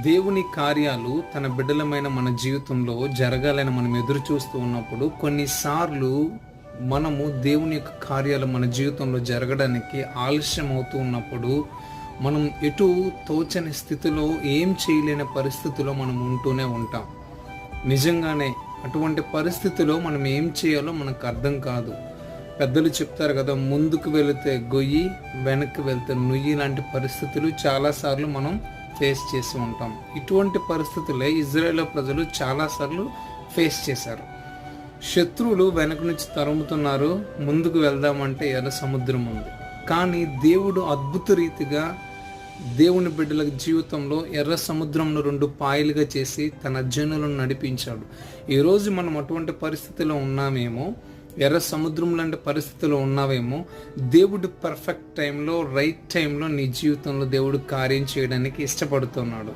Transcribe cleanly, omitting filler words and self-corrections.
దేవుని కార్యాలు తన బిడ్డలమైన మన జీవితంలో జరగాలని మనం ఎదురు చూస్తూ ఉన్నప్పుడు కొన్నిసార్లు మనము దేవుని యొక్క కార్యాలు మన జీవితంలో జరగడానికి ఆలస్యం అవుతూ ఉన్నప్పుడు మనం ఎటు తోచని స్థితిలో ఏం చేయలేని పరిస్థితిలో మనం ఉంటూనే ఉంటాం. నిజంగానే అటువంటి పరిస్థితిలో మనం ఏం చేయాలో మనకు అర్థం కాదు. పెద్దలు చెప్తారు కదా, ముందుకు వెళితే గొయ్యి, వెనక్కి వెళ్తే నుయ్యి లాంటి పరిస్థితులు చాలాసార్లు మనం ఫేస్ చేసి ఉంటాం. ఇటువంటి పరిస్థితులే ఇజ్రాయేల్ ప్రజలు చాలాసార్లు ఫేస్ చేశారు. శత్రువులు వెనక నుంచి తరుముతున్నారు, ముందుకు వెళ్దామంటే ఎర్ర సముద్రం ఉంది. కానీ దేవుడు అద్భుత రీతిగా దేవుని బిడ్డల జీవితంలో ఎర్ర సముద్రంను 2 పాయలుగా చేసి తన జనులను నడిపించాడు. ఈరోజు మనం అటువంటి పరిస్థితిలో ఉన్నామేమో, ఎర్ర సముద్రం లాంటి పరిస్థితిలో ఉన్నావేమో. దేవుడు పర్ఫెక్ట్ టైంలో, రైట్ టైంలో నీ జీవితంలో దేవుడు కార్యం చేయడానికి ఇష్టపడుతున్నాడు.